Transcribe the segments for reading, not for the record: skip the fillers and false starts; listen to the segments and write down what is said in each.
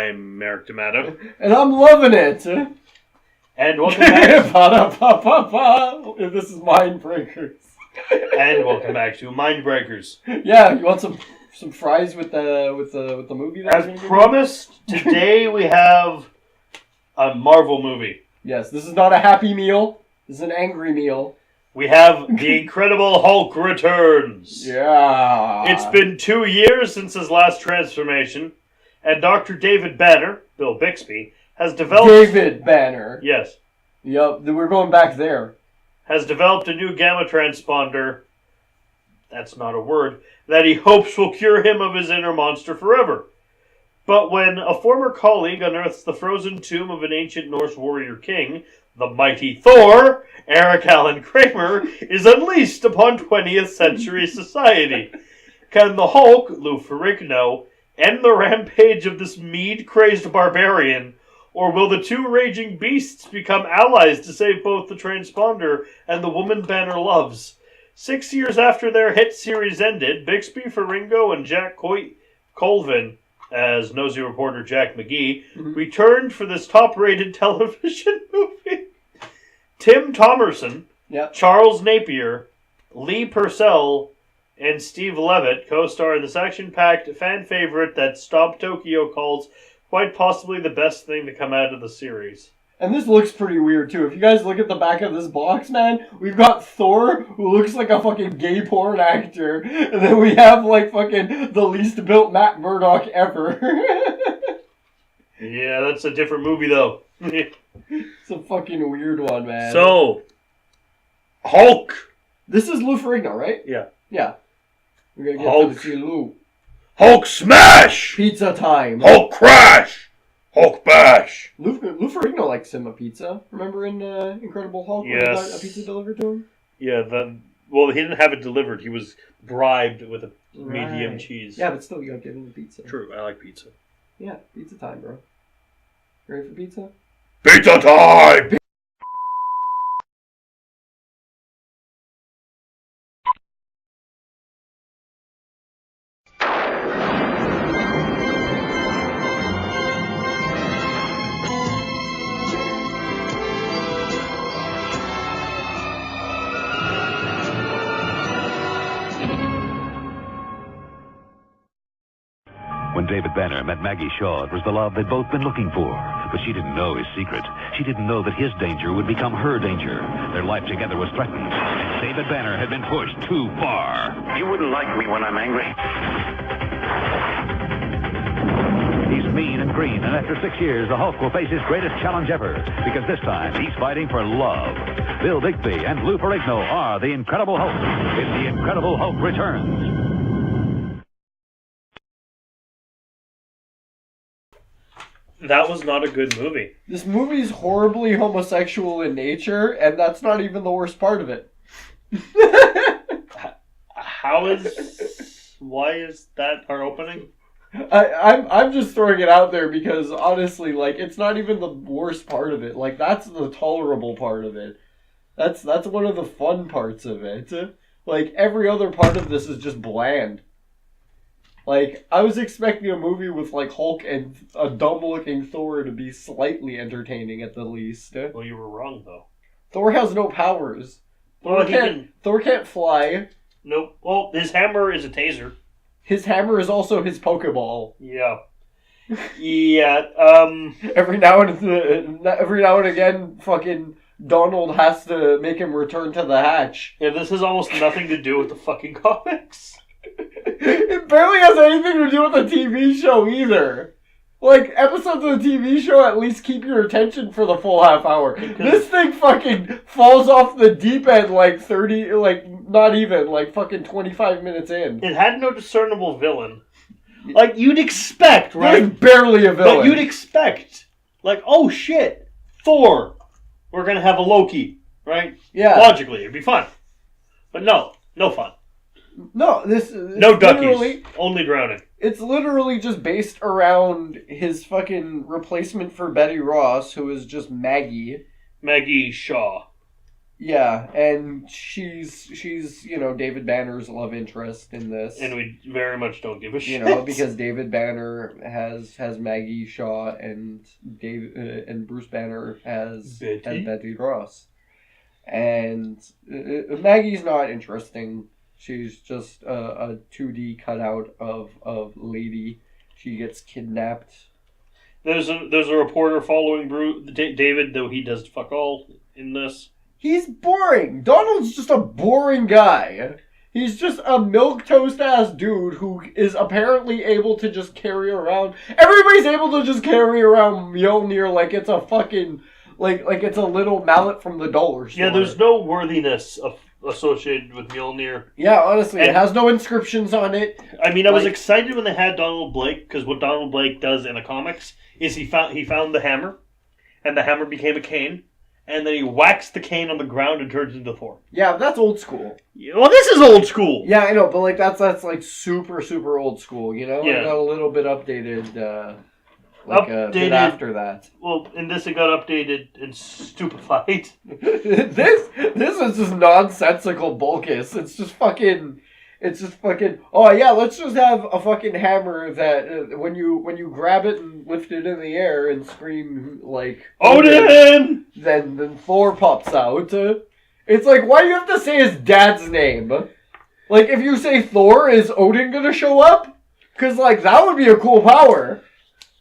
I'm Merrick D'Amato. And I'm loving it. And welcome back. This is Mindbreakers. And welcome back to Mindbreakers. Yeah, you want some fries with the movie? As promised, today we have a Marvel movie. Yes, this is not a happy meal. This is an angry meal. We have The Incredible Hulk returns. Yeah. It's been 2 years since his last transformation, and Dr. David Banner, Bill Bixby, has developed... David Banner. Yes. Yep, we're going back there. Has developed a new gamma transponder, that's not a word, that he hopes will cure him of his inner monster forever. But when a former colleague unearths the frozen tomb of an ancient Norse warrior king, the mighty Thor, Eric Allen Kramer, is unleashed upon 20th century society. Can the Hulk, Lou Ferrigno, end the rampage of this mead-crazed barbarian, or will the two raging beasts become allies to save both the transponder and the woman Banner loves? 6 years after their hit series ended, Bixby, Ferrigno, and Jack Colvin, as nosy reporter Jack McGee, returned for this top-rated television movie. Tim Thomerson, Charles Napier, Lee Purcell, and Steve Levitt co-star in this action-packed fan favorite that Stomp Tokyo calls quite possibly the best thing to come out of the series. And this looks pretty weird, too. If you guys look at the back of this box, man, we've got Thor, who looks like a fucking gay porn actor. And then we have, like, fucking the least built Matt Murdock ever. Yeah, that's a different movie, though. It's a fucking weird one, man. So, Hulk! This is Lou Ferrigno, right? Yeah. Yeah. We're gonna get Hulk. to see Lou. Hulk smash! Pizza time. Hulk crash! Hulk bash! Lou Ferrigno likes him a pizza. Remember in Incredible Hulk when he got a pizza delivered to him? Yeah, well, he didn't have it delivered. He was bribed with a medium cheese. Yeah, but still, you gotta give him the pizza. True, I like pizza. Yeah, pizza time, bro. Ready for pizza? Pizza time! When David Banner met Maggie Shaw, it was the love they'd both been looking for. But she didn't know his secret. She didn't know that his danger would become her danger. Their life together was threatened. David Banner had been pushed too far. You wouldn't like me when I'm angry. He's mean and green, and after 6 years, the Hulk will face his greatest challenge ever. Because this time, he's fighting for love. Bill Bixby and Lou Ferrigno are the Incredible Hulk. It's the Incredible Hulk returns. That was not a good movie. This movie's horribly homosexual in nature, and that's not even the worst part of it. Why is that our opening? I'm just throwing it out there because honestly, like, it's not even the worst part of it. Like, that's the tolerable part of it. That's one of the fun parts of it. Like, every other part of this is just bland. Like, I was expecting a movie with, like, Hulk and a dumb-looking Thor to be slightly entertaining at the least. Well, you were wrong, though. Thor has no powers. Well, Thor can't fly. Nope. Well, his hammer is a taser. His hammer is also his Pokeball. Yeah. Yeah, Every now and again, fucking Donald has to make him return to the hatch. Yeah, this has almost nothing to do with the fucking comics. It barely has anything to do with the TV show either. Like, episodes of the TV show at least keep your attention for the full half hour. This thing fucking falls off the deep end like 30, like, not even, like fucking 25 minutes in. It had no discernible villain. Like, you'd expect, right? There's barely a villain. But you'd expect, like, oh shit, Thor, we're gonna have a Loki, right? Yeah. Logically, it'd be fun. But no fun. No, no duckies, only drowning. It's literally just based around his fucking replacement for Betty Ross, who is just Maggie. Maggie Shaw. Yeah, and she's David Banner's love interest in this. And we very much don't give a shit. Because David Banner has Maggie Shaw and Bruce Banner has Betty Ross. And Maggie's not interesting. She's just a 2D cutout of lady. She gets kidnapped. There's a reporter following David, though he does fuck all in this. He's boring. Donald's just a boring guy. He's just a milquetoast-ass dude who is apparently able to just carry around... Everybody's able to just carry around Mjolnir like it's a fucking... Like it's a little mallet from the dollar store. Yeah, there's no worthiness associated with Mjolnir. Yeah, honestly, it has no inscriptions on it. I mean, I was excited when they had Donald Blake, because what Donald Blake does in the comics is he found the hammer, and the hammer became a cane, and then he whacks the cane on the ground and turns into Thor. Yeah, that's old school. Well, this is old school. Yeah, I know, but like that's like super, super old school, you know? Yeah. It got a little bit updated, a bit after that. Well, in this it got updated and stupefied. This is just nonsensical bulkus. It's just fucking... Oh yeah, let's just have a fucking hammer that when you grab it and lift it in the air and scream like Odin, then Thor pops out. It's like, why do you have to say his dad's name? Like, if you say Thor, is Odin gonna show up? Because like that would be a cool power.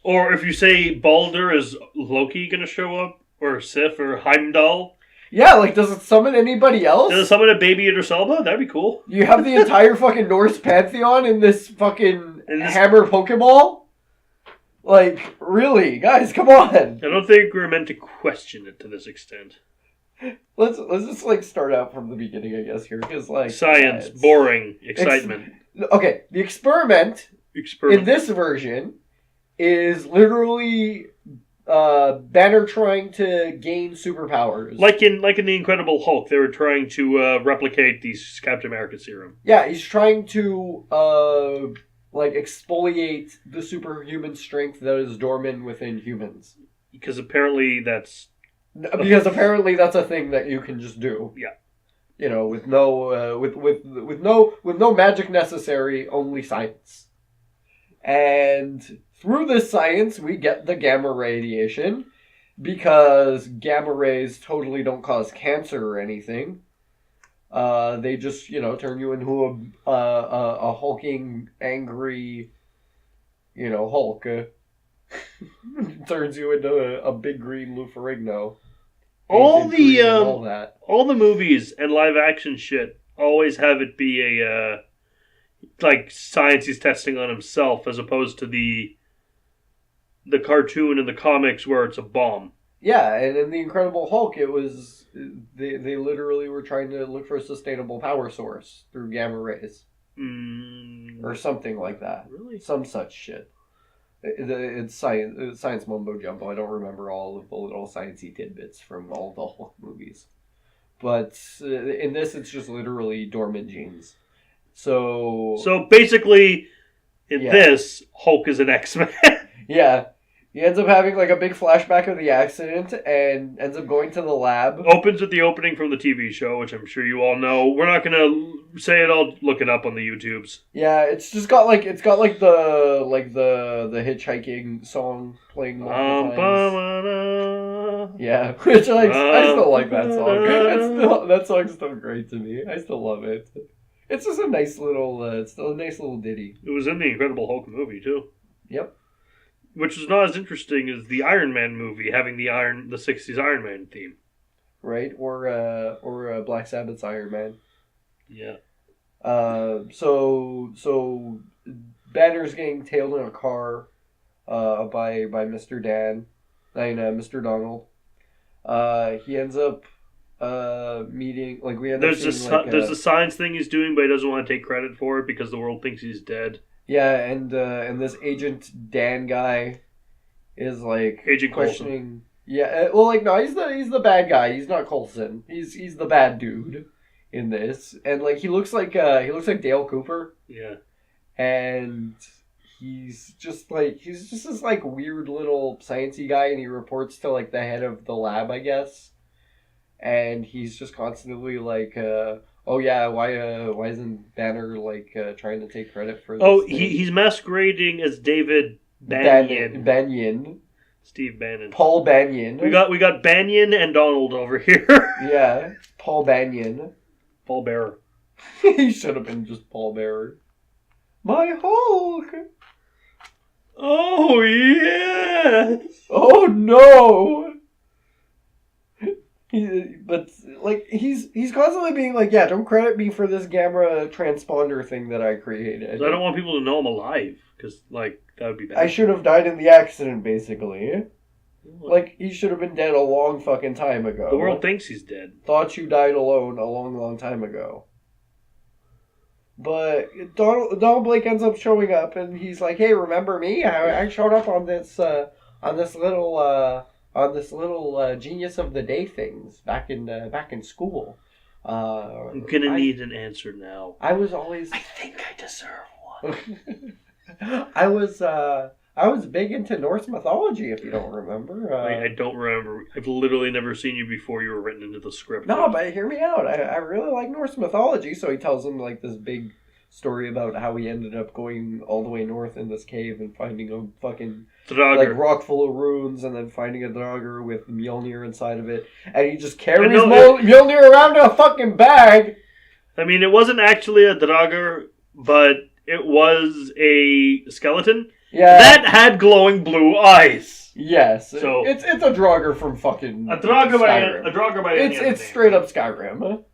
Or if you say Baldur, is Loki gonna show up? Or Sif or Heimdall? Yeah, like, does it summon anybody else? Does it summon a baby Idris Elba? That'd be cool. You have the entire fucking Norse pantheon in this fucking hammer Pokeball? Like, really? Guys, come on! I don't think we're meant to question it to this extent. Let's just, like, start out from the beginning, I guess, here, because, like... Science, boring, excitement. Okay, the experiment in this version is literally... Banner trying to gain superpowers. Like in The Incredible Hulk, they were trying to replicate the Captain America serum. Yeah, he's trying to exfoliate the superhuman strength that is dormant within humans. Because apparently that's a thing that you can just do. Yeah. You know, with no magic necessary, only science. And through this science, we get the gamma radiation, because gamma rays totally don't cause cancer or anything. They just, turn you into a hulking, angry, Hulk. Turns you into a big green Lou Ferrigno. All the movies and live action shit always have it be a like science he's testing on himself, as opposed to the cartoon and the comics where it's a bomb. Yeah, and in The Incredible Hulk, it was... They literally were trying to look for a sustainable power source through gamma rays. Or something like that. Really? Some such shit. It's science mumbo-jumbo. I don't remember all of the little sciencey tidbits from all the Hulk movies. But in this, it's just literally dormant genes. So basically, in this, Hulk is an X-Man. Yeah. He ends up having like a big flashback of the accident and ends up going to the lab. Opens with the opening from the TV show, which I'm sure you all know. We're not gonna say it. I'll look it up on the YouTubes. Yeah, it's got the hitchhiking song playing multiple times. Yeah, which I still like that song. That song's still great to me. I still love it. It's just a nice little ditty. It was in the Incredible Hulk movie too. Yep. Which was not as interesting as the Iron Man movie having the 60s Iron Man theme. Right, or Black Sabbath's Iron Man. Yeah. So Banner's getting tailed in a car by Mr. Dan, Mr. Donald. He ends up meeting, like, we end up seeing, there's a science thing he's doing, but he doesn't want to take credit for it because the world thinks he's dead. Yeah, and this Agent Dan guy is like Agent questioning. Coulson. Yeah, well, like, no, he's the bad guy. He's not Coulson. He's the bad dude in this, and like he looks like Dale Cooper. Yeah, and he's just this like weird little sciencey guy, and he reports to like the head of the lab, I guess. and he's just constantly like, oh yeah, why isn't Banner like trying to take credit for this? Oh, thing? he's masquerading as David Banyan. Banyan. Steve Bannon. Paul Banyan. We got Banyan and Donald over here. Yeah, Paul Banyan. Paul Bearer. He should have been just Paul Bearer. My Hulk. Oh yes. Oh no. But like he's constantly being like, yeah, don't credit me for this gamma transponder thing that I created. I don't want people to know I'm alive because like that would be bad. I should have died in the accident, basically. Like he should have been dead a long fucking time ago. The world thinks he's dead. Thought you died alone a long time ago. But Donald Blake ends up showing up, and he's like, "Hey, remember me? I showed up on this little Genius of the Day things back in school." I'm gonna need an answer now. I was always. I think I deserve one. I was big into Norse mythology. If you don't remember, I don't remember. I've literally never seen you before you were written into the script. No, but hear me out. I really like Norse mythology. So he tells him like this big story about how he ended up going all the way north in this cave and finding a fucking like rock full of runes, and then finding a Draugr with Mjolnir inside of it, and he just carries Mjolnir around in a fucking bag. I mean, it wasn't actually a Draugr, but it was a skeleton. Yeah, that had glowing blue eyes. Yes, so it's a Draugr from fucking a Draugr by it's straight up Skyrim.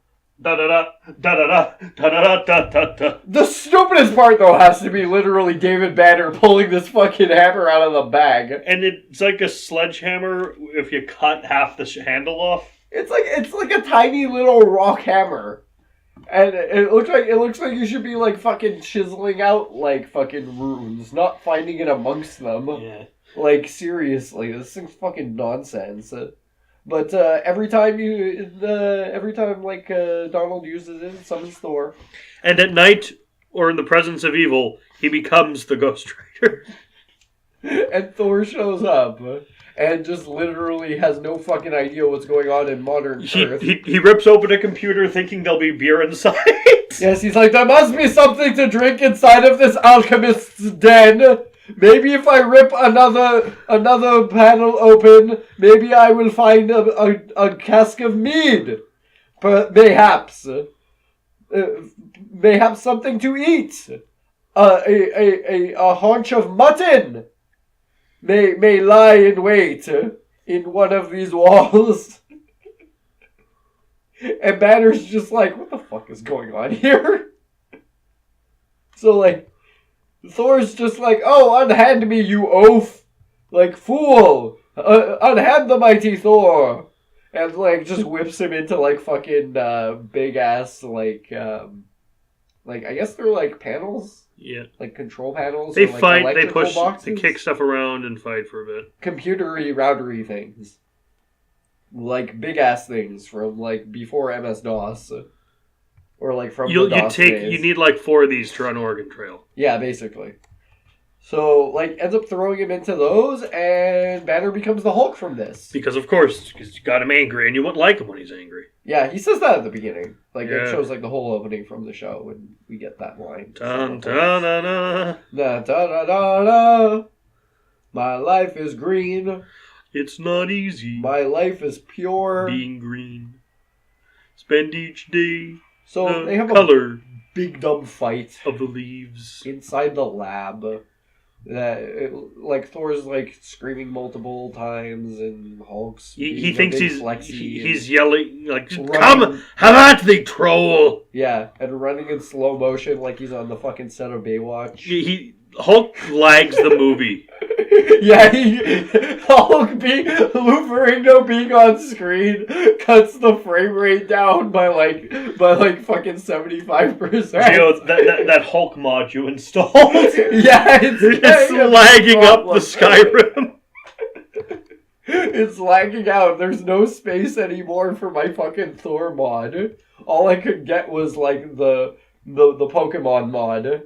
Da da da da da da da da da. The stupidest part though has to be literally David Banner pulling this fucking hammer out of the bag, and it's like a sledgehammer if you cut half the handle off. It's like a tiny little rock hammer. And it looks like you should be like fucking chiseling out like fucking runes, not finding it amongst them. Yeah. Like seriously, this thing's fucking nonsense. But every time like Donald uses it, it summons Thor. And at night, or in the presence of evil, he becomes the Ghost Rider. And Thor shows up. And just literally has no fucking idea what's going on in modern Earth. He rips open a computer thinking there'll be beer inside. Yes, he's like, there must be something to drink inside of this alchemist's den. Maybe if I rip another panel open, maybe I will find a cask of mead. Mayhaps. Mayhaps something to eat. A haunch of mutton. May lie in wait in one of these walls. And Banner's just like, what the fuck is going on here? So, like, Thor's just like, oh, unhand me, you oaf. Like, fool. Unhand the mighty Thor. And, like, just whips him into, like, fucking big-ass, like, I guess they're, like, panels. Yeah. Like control panels. They or like fight, they push, boxes. they kick stuff around and fight for a bit. Computery, routery things. Like big ass things from like before MS-DOS. Or like from the DOS days. You need like 4 of these to run Oregon Trail. Yeah, basically. So, like, ends up throwing him into those, and Banner becomes the Hulk from this. Because, of course, because you got him angry, and you wouldn't like him when he's angry. Yeah, he says that at the beginning. Like, it shows, like, the whole opening from the show, and we get that line. Dun, dun, dun, dun. Da, da, da, da, da. My life is green. It's not easy. My life is pure. Being green. Spend each day so they have color a big dumb fight of the leaves inside the lab. Like Thor's like screaming multiple times, and Hulk's he thinks he's yelling like, running, "Come, have at thee, troll!" Yeah, and running in slow motion like he's on the fucking set of Baywatch. Hulk lags the movie. Yeah, Hulk Lou Ferrigno being on screen cuts the frame rate down by like fucking 75%. You know, that Hulk mod you installed. Yeah, it's lagging up the Skyrim. It's lagging out. There's no space anymore for my fucking Thor mod. All I could get was like the Pokemon mod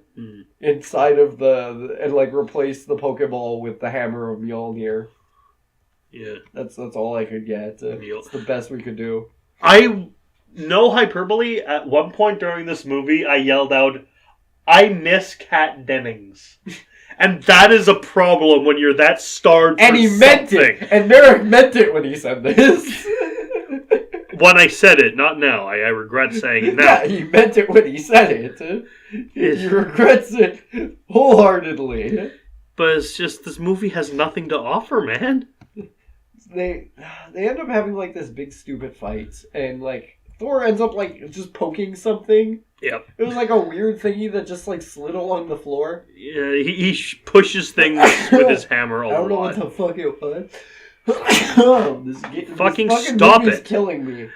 inside of and like replace the Pokeball with the Hammer of Mjolnir. Yeah, that's all I could get. It's the best we could do. No hyperbole, at one point during this movie, I yelled out, I miss Kat Dennings. And that is a problem when you're that starved and for he meant it. And Merrick meant it when he said this. When I said it, not now. I regret saying it now. Yeah, he meant it when he said it. He regrets it wholeheartedly. But it's just, this movie has nothing to offer, man. They end up having, like, this big stupid fight. And, like, Thor ends up, like, just poking something. Yep. It was, like, a weird thingy that just, like, slid along the floor. Yeah, he pushes things with his hammer a lot. I don't know what the fuck it was. This fucking stop it! Killing me.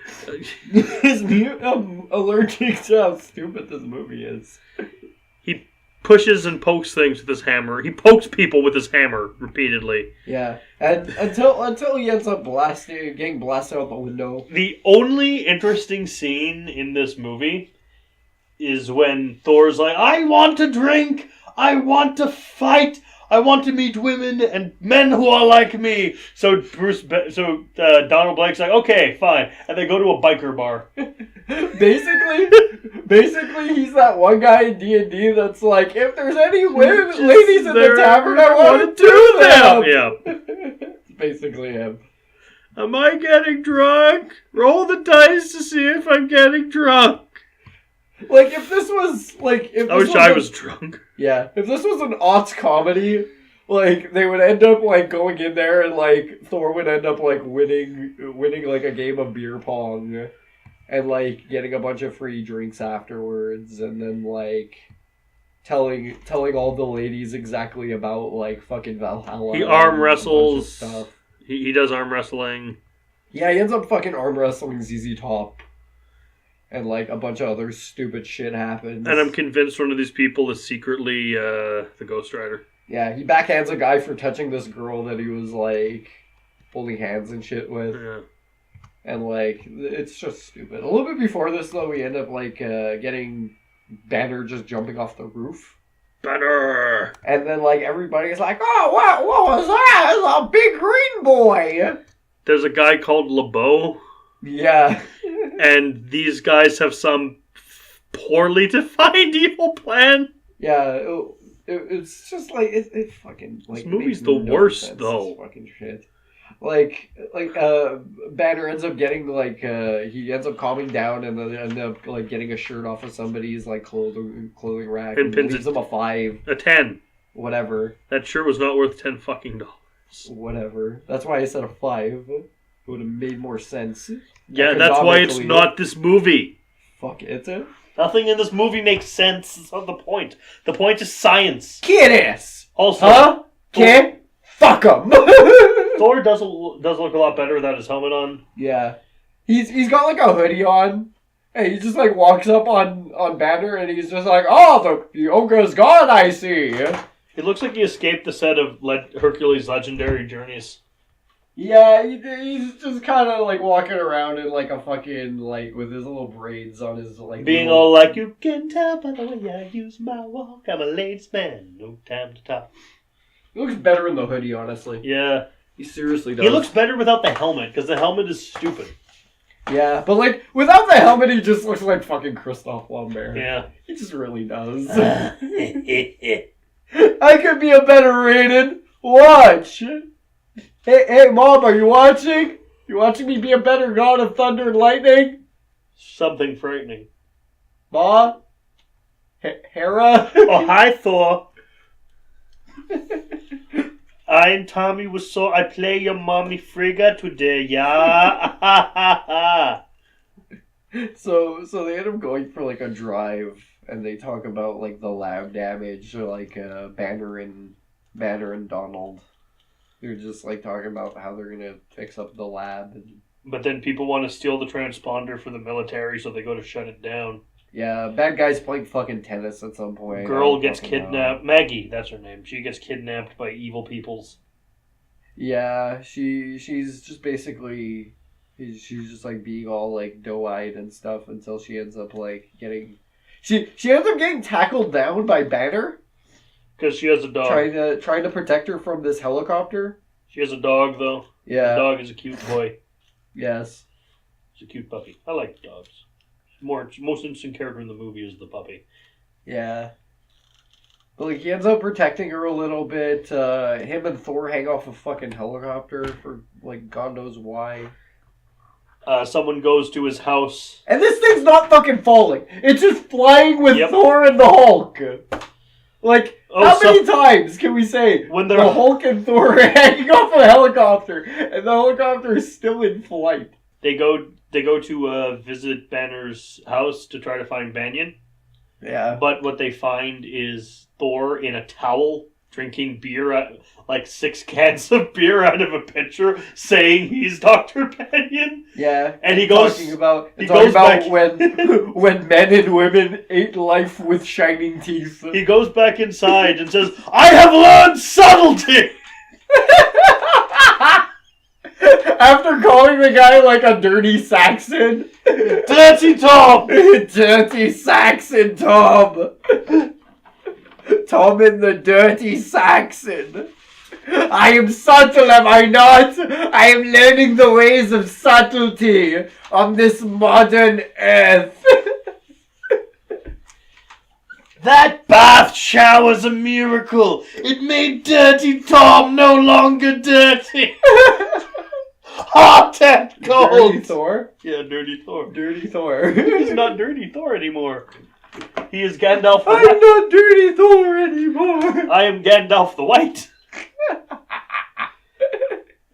I'm allergic to how stupid this movie is. He pushes and pokes things with his hammer. He pokes people with his hammer repeatedly. Yeah, and until he ends up getting blasted out the window. The only interesting scene in this movie is when Thor's like, I want to drink, I want to fight, I want to meet women and men who are like me. So Donald Blake's like, okay, fine. And they go to a biker bar. Basically, he's that one guy in D&D that's like, if there's any ladies in the tavern, I want to do them. Yeah. It's basically him. Am I getting drunk? Roll the dice to see if I'm getting drunk. Like, if this was, like... I wish I was drunk. Yeah. If this was an aughts comedy, like, they would end up, like, going in there and, like, Thor would end up, like, winning like, a game of beer pong. And, like, getting a bunch of free drinks afterwards. And then, like, telling all the ladies exactly about, like, fucking Valhalla. He arm wrestles. Stuff. He does arm wrestling. Yeah, he ends up fucking arm wrestling ZZ Top. And, like, a bunch of other stupid shit happens. And I'm convinced one of these people is secretly the Ghost Rider. Yeah, he backhands a guy for touching this girl that he was, like, holding hands and shit with. Yeah. And, like, it's just stupid. A little bit before this, though, we end up, like, getting Banner just jumping off the roof. Banner! And then, like, everybody's like, oh, what was that? It's a big green boy! There's a guy called LeBeau. Yeah. And these guys have some poorly defined evil plan. Yeah, it's just like it fucking like. This movie's the worst though. Fucking shit. Like Banner ends up getting like he ends up calming down and then ends up like getting a shirt off of somebody's like clothing rack and leaves him a 5, a 10, whatever. That shirt was not worth $10 fucking dollars. Whatever. That's why I said a 5. It would have made more sense. Yeah, that's why it's not this movie. Fuck it. Nothing in this movie makes sense. It's not the point. The point is science. Kiddis! Also, huh? Kid? Fuck him! Thor does look a lot better without his helmet on. Yeah. He's got like a hoodie on. And he just like walks up on Banner and he's just like, oh, the ogre's gone, I see. It looks like he escaped the set of Hercules' Legendary Journeys. Yeah, he's just kind of like walking around in like a fucking like with his little braids on his like. Being all like, you can tell by the way I use my walk. I'm a ladies' man, no time to talk. He looks better in the hoodie, honestly. Yeah, he seriously does. He looks better without the helmet because the helmet is stupid. Yeah, but like without the helmet, he just looks like fucking Christoph Lambert. Yeah, he just really does. I could be a better rated. Watch. Hey, Mom, are you watching? You watching me be a better god of thunder and lightning? Something frightening. Ma? Hera? Oh, hi, Thor. I'm Tommy Wiseau. I play your mommy Frigga today, yeah? So they end up going for, like, a drive, and they talk about, like, the lab damage, or, like, Banner and Donald. They're just, like, talking about how they're gonna fix up the lab. But then people want to steal the transponder for the military, so they go to shut it down. Yeah, bad guy's playing fucking tennis at some point. Girl gets kidnapped. Maggie, that's her name. She gets kidnapped by evil peoples. Yeah, she's just basically... She's just, like, being all, like, doe-eyed and stuff until she ends up, like, getting... She ends up getting tackled down by Banner. Because she has a dog. Trying to protect her from this helicopter. She has a dog, though. Yeah. The dog is a cute boy. Yes. It's a cute puppy. I like dogs. Most interesting character in the movie is the puppy. Yeah. But like, he ends up protecting her a little bit. Him and Thor hang off a fucking helicopter for like God knows why. Someone goes to his house. And this thing's not fucking falling. It's just flying with Yep. Thor and the Hulk. Like, how many times can we say when the Hulk and Thor are hanging off a helicopter and the helicopter is still in flight? They go to visit Banner's house to try to find Banyan. Yeah. But what they find is Thor in a towel drinking beer, like 6 cans of beer out of a pitcher, saying he's Dr. Banyan. Yeah. And he goes talking about back when men and women ate life with shining teeth. He goes back inside and says, "I have learned subtlety." After calling the guy like a dirty Saxon. Dirty Tom! Dirty Saxon Tom! Tom in the dirty Saxon. I am subtle, am I not? I am learning the ways of subtlety on this modern earth. That bath shower's a miracle. It made Dirty Tom no longer dirty. Hot and cold. Dirty Thor? Yeah, Dirty Thor. Dirty Thor. He's not Dirty Thor anymore. He is Gandalf the I'm White. not Dirty Thor anymore. I am Gandalf the White.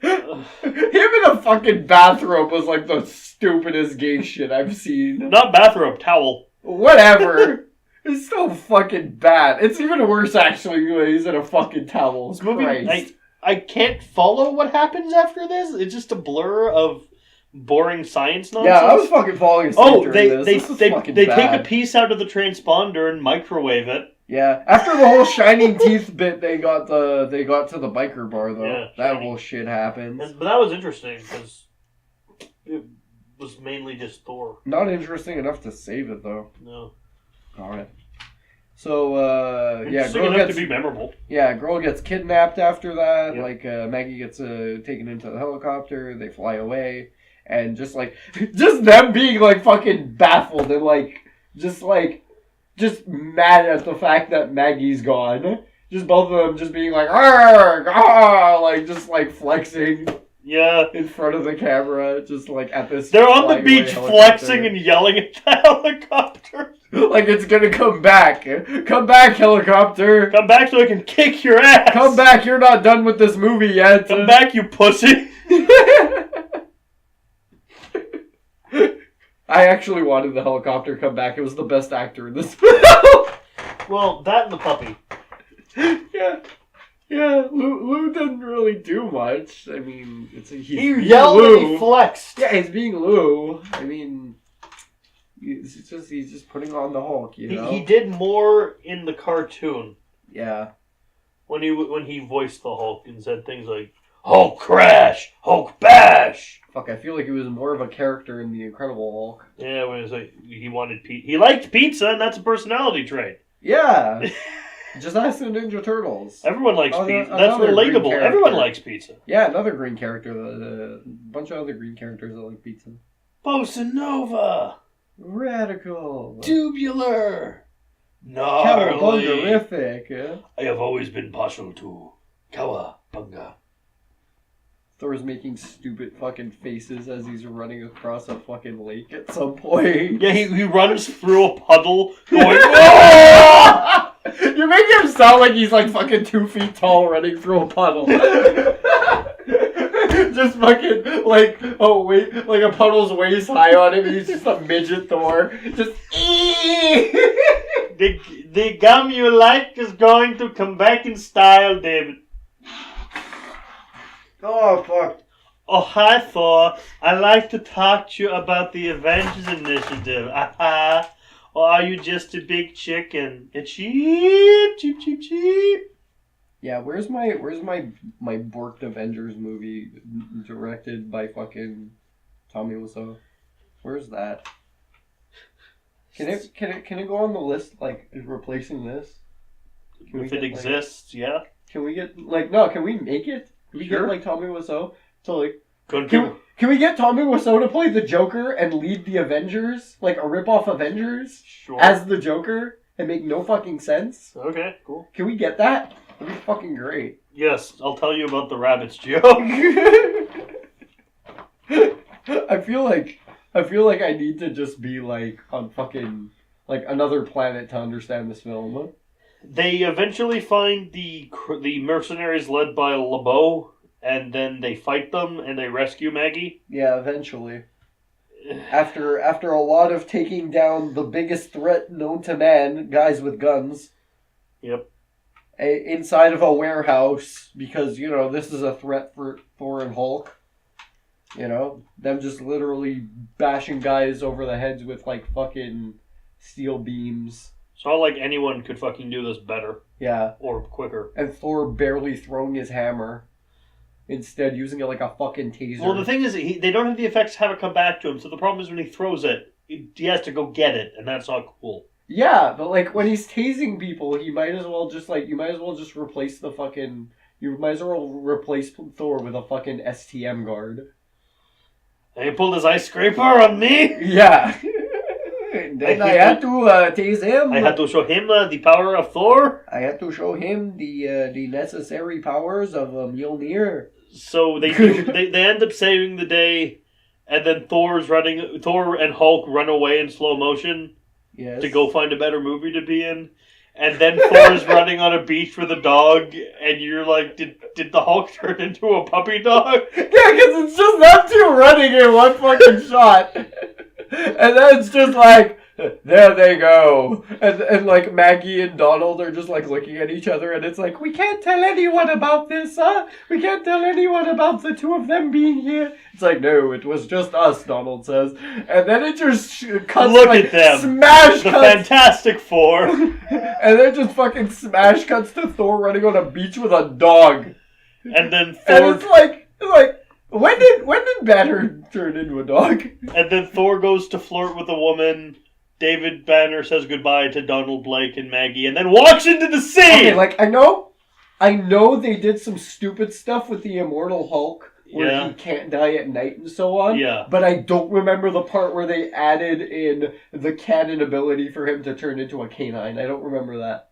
Him in a fucking bathrobe was like the stupidest gay shit I've seen. Not bathrobe, towel. Whatever. It's so fucking bad. It's even worse actually when he's in a fucking towel. This movie, Christ. I can't follow what happens after this. It's just a blur of boring science nonsense. Yeah, I was fucking falling asleep during this. They take a piece out of the transponder and microwave it. Yeah, after the whole shining teeth bit, they got to the biker bar though. Yeah, that whole shit happens. But that was interesting because it was mainly just Thor. Not interesting enough to save it though. No. All right. So Interesting girl enough gets to be memorable. Yeah, girl gets kidnapped after that. Yep. Like Maggie gets taken into the helicopter. They fly away, and just them being like fucking baffled and just mad at the fact that Maggie's gone. Just both of them just being like, "Argh, ah," like just like flexing. Yeah. In front of the camera, just like at this. They're on the beach flexing and yelling at the helicopter. Like it's gonna come back. Come back, helicopter. Come back so I can kick your ass. Come back, you're not done with this movie yet. Come back, you pussy. I actually wanted the helicopter to come back. It was the best actor in this film. Well, that and the puppy. Yeah, Lou doesn't really do much. I mean, he yelled Lou. and he flexed. Yeah, he's being Lou. I mean, he's just putting on the Hulk, you know? He did more in the cartoon. Yeah. When he voiced the Hulk and said things like, "Hulk crash! Hulk bash!" Fuck, I feel like he was more of a character in The Incredible Hulk. Yeah, when it was like, he liked pizza, and that's a personality trait. Yeah. Just ask the Ninja Turtles. Everyone likes pizza. That's relatable. Everyone likes pizza. Yeah, another green character. A bunch of other green characters that like pizza. Bossa Nova. Radical. Tubular. Gnarly. Cowabunga-rific. I have always been partial to Cowabunga. Thor's making stupid fucking faces as he's running across a fucking lake at some point. Yeah, he runs through a puddle going, "Whoa!" You're making him sound like he's like fucking 2 feet tall running through a puddle. Just fucking like, oh wait, like a puddle's waist high on him and he's just a midget Thor. Just The gum you like is going to come back in style, David. Oh fuck. Oh, hi Thor. I'd like to talk to you about the Avengers Initiative. Aha. Or are you just a big chicken? It's cheap, cheap, cheap, cheap. Yeah, where's my Borked Avengers movie directed by fucking Tommy Wiseau? Where's that? Can it go on the list like replacing this? If it exists, yeah. Can we get can we make it? Can we get like Tommy Wiseau to like? Can Can we get Tommy Wiseau to play the Joker and lead the Avengers? Like a rip-off Avengers? Sure. As the Joker? And make no fucking sense? Okay, cool. Can we get that? That'd be fucking great. Yes, I'll tell you about the rabbits, Joe. I feel like I need to just be like on fucking like another planet to understand this film. They eventually find the mercenaries led by LeBeau, and then they fight them and they rescue Maggie. Yeah, eventually. After a lot of taking down the biggest threat known to man, guys with guns. Yep. Inside of a warehouse, because, you know, this is a threat for Thor and Hulk. You know, them just literally bashing guys over the heads with, like, fucking steel beams. It's not like anyone could fucking do this better. Yeah. Or quicker. And Thor barely throwing his hammer. Instead, using it like a fucking taser. Well, the thing is, they don't have the effects to have it come back to him, so the problem is when he throws it, he has to go get it, and that's not cool. Yeah, but like when he's tasing people, you might as well just replace the fucking. You might as well replace Thor with a fucking STM guard. And he pulled his ice scraper on me. Yeah. And then I had to tase him. I had to show him the power of Thor. I had to show him the necessary powers of Mjolnir. So they end up saving the day, and then Thor and Hulk run away in slow motion. Yes. To go find a better movie to be in. And then Thor's running on a beach with a dog, and you're like, did the Hulk turn into a puppy dog? Yeah, because it's just them two running in one fucking shot. And then it's just like, there they go. And like Maggie and Donald are just like looking at each other, and it's like, we can't tell anyone about this, huh? We can't tell anyone about the two of them being here. It's like, no, it was just us, Donald says. And then it just cuts, Look like, at them. Smash the cuts. Fantastic Four. And then just fucking smash cuts to Thor running on a beach with a dog. And then Thor... And it's like, when did Banner turn into a dog? And then Thor goes to flirt with a woman. David Banner says goodbye to Donald Blake and Maggie, and then walks into the sea! Okay, like, I know they did some stupid stuff with the Immortal Hulk, where he can't die at night and so on. Yeah. But I don't remember the part where they added in the canon ability for him to turn into a canine. I don't remember that.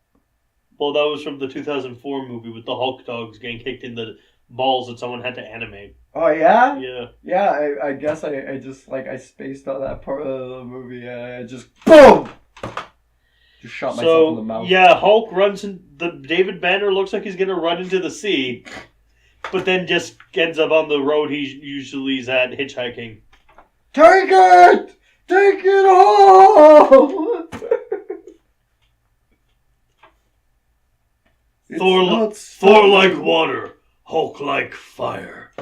Well, that was from the 2004 movie with the Hulk dogs getting kicked in the balls that someone had to animate. Oh, yeah? Yeah. Yeah, I guess I just, like, I spaced on that part of the movie. I just, BOOM! Just shot myself in the mouth. Yeah, Hulk runs in... David Banner looks like he's going to run into the sea, but then just ends up on the road he usually is at hitchhiking. Take it! Take it home! Thor like water, Hulk like fire.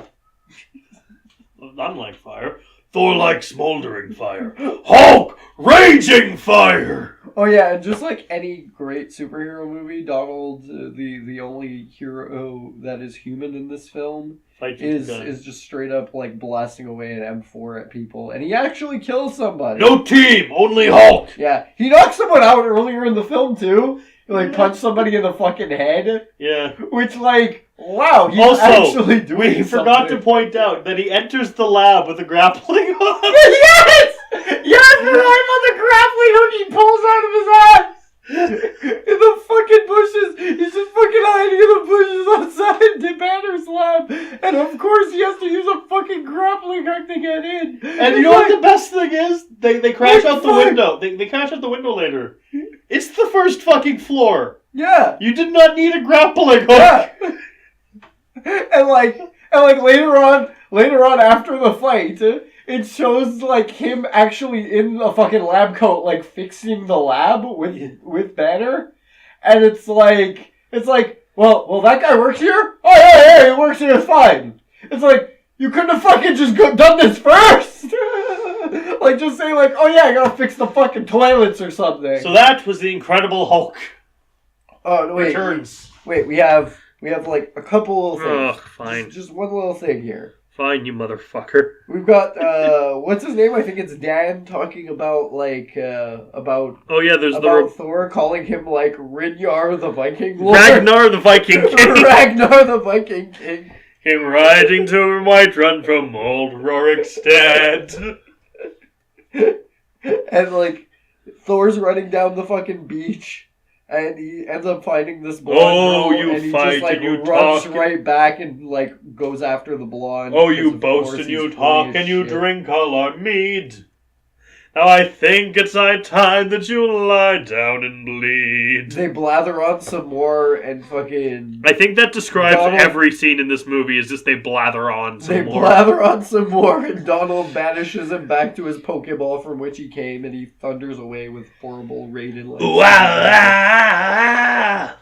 Not like fire. Thor like smoldering fire. Hulk raging fire! Oh yeah, and just like any great superhero movie, Donald, the only hero that is human in this film, is just straight up like blasting away an M4 at people, and he actually kills somebody. No team, only Hulk! Yeah, he knocks someone out earlier in the film too. He like punched somebody in the fucking head. Yeah. Which like, wow, he's also, actually doing we forgot something. to point out that he enters the lab with a grappling hook. Yes! Yes, I'm on the grappling hook he pulls out of his ass! In the fucking bushes! He's just fucking hiding in the bushes outside the Banner's lab! And of course he has to use a fucking grappling hook to get in! And you know what the best thing is? They crash out the window. They crash out the window later. It's the first fucking floor. Yeah! You did not need a grappling hook. Yeah! and like later on after the fight, it shows like him actually in a fucking lab coat, like fixing the lab with Banner, and it's like, well, that guy works here. Oh yeah, he works here. It's fine. It's like you couldn't have fucking just done this first. Like just say like, oh yeah, I gotta fix the fucking toilets or something. So that was the Incredible Hulk. Oh no, wait, Returns. Wait, we have like a couple of things. Ugh, fine. Just one little thing here. Fine, you motherfucker. We've got, what's his name? I think it's Dan talking about, like, about... Oh, yeah, there's about Thor calling him, like, Rinjar the Viking Lord. Ragnar the Viking King. Ragnar the Viking King. him riding to a white run from old Rorikstead. And, like, Thor's running down the fucking beach, and he ends up finding this blonde girl, you and he fight just, like, and you runs talk. right back and, like, goes after the blonde. Oh, you because, of boast course, and you he's talk funny as and you shit. drink all our mead. Now I think it's high time that you lie down and bleed. They blather on some more, and fucking... I think that describes Donald- every scene in this movie, is just they blather on some They more. blather on some more, and Donald banishes him back to his Pokeball from which he came, and he thunders away with horrible Raiden. Ooh, ah, ah.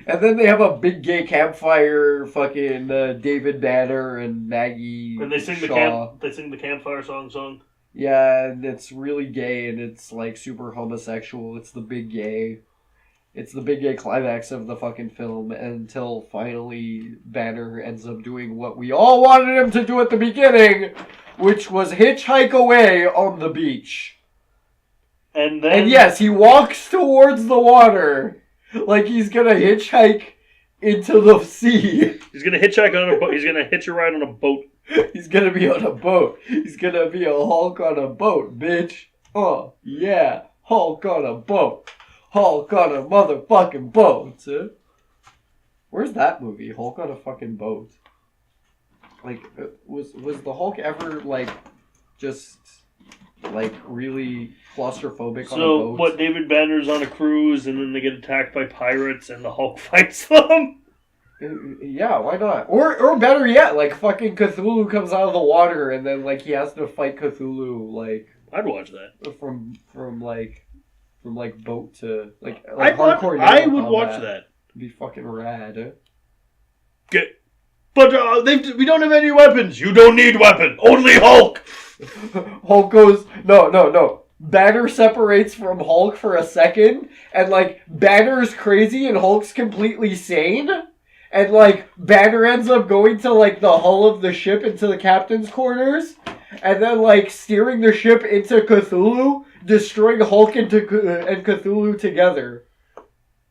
And then they have a big gay campfire, fucking David Banner and Maggie And they sing Shaw. the campfire song. Yeah, and it's really gay, and it's like super homosexual. It's the big gay climax of the fucking film, until finally Banner ends up doing what we all wanted him to do at the beginning, which was hitchhike away on the beach. And then... And yes, he walks towards the water like he's gonna hitchhike into the sea. He's gonna hitchhike on a boat. He's gonna hitch a ride on a boat. He's gonna be on a boat. He's gonna be a Hulk on a boat, bitch. Oh, yeah. Hulk on a boat. Hulk on a motherfucking boat. Where's that movie? Hulk on a fucking boat. Like, was the Hulk ever, like, just, like, really claustrophobic on a So, boat? what, David Banner's on a cruise, and then they get attacked by pirates, and the Hulk fights them? Yeah, why not? Or better yet, like fucking Cthulhu comes out of the water and then like he has to fight Cthulhu like I'd watch that. from boat to like I would naval watch combat. that. It'd be fucking rad. But we don't have any weapons. You don't need weapon. Only Hulk. Hulk goes no. Banner separates from Hulk for a second, and like Banner's crazy and Hulk's completely sane. And, like, Banner ends up going to, like, the hull of the ship into the captain's quarters. And then, like, steering the ship into Cthulhu, destroying Hulk and Cthulhu together.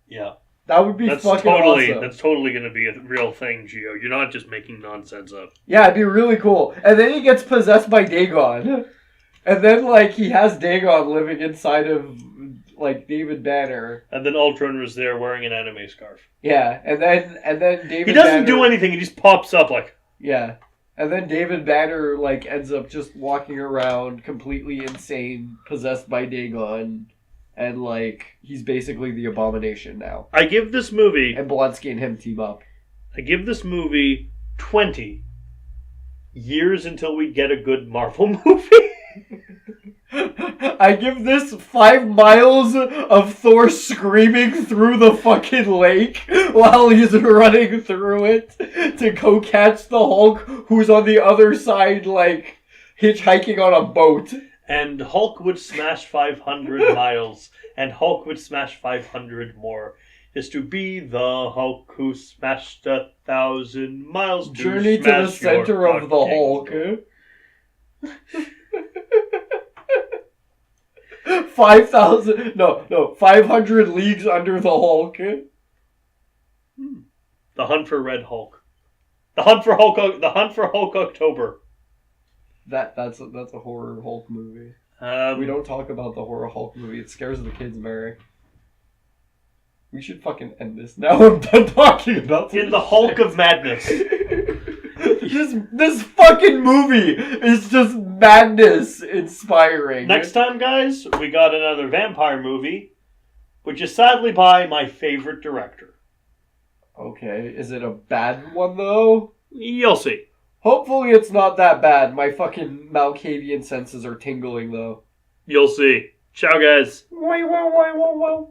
Yeah. That would be fucking awesome. That's totally going to be a real thing, Gio. You're not just making nonsense up. Yeah, it'd be really cool. And then he gets possessed by Dagon. And then, like, he has Dagon living inside of, like, David Banner. And then Ultron was there wearing an anime scarf. Yeah, and then David He doesn't Banner, do anything. He just pops up like... Yeah. And then David Banner, like, ends up just walking around completely insane, possessed by Dagon. And, like, he's basically the Abomination now. I give this movie... And Blonsky and him team up. I give this movie 20 years until we get a good Marvel movie. I give this 5 miles of Thor screaming through the fucking lake while he's running through it to go catch the Hulk who's on the other side, like, hitchhiking on a boat. And Hulk would smash 500 miles, and Hulk would smash 500 more. Is to be the Hulk who smashed 1,000 miles. Journey to the center of the Hulk. 500 leagues under the Hulk. The Hunt for Red Hulk. The Hunt for Hulk October. That's a horror Hulk movie. We don't talk about the horror Hulk movie. It scares the kids, Merrick. We should fucking end this now. I'm done talking about this. In the Hulk of Madness. This fucking movie is just madness inspiring. Next time, guys, we got another vampire movie, which is sadly by my favorite director. Okay, is it a bad one though? You'll see. Hopefully it's not that bad. My fucking Malkavian senses are tingling though. You'll see. Ciao, guys. Wow, wow, wow, wow, wow.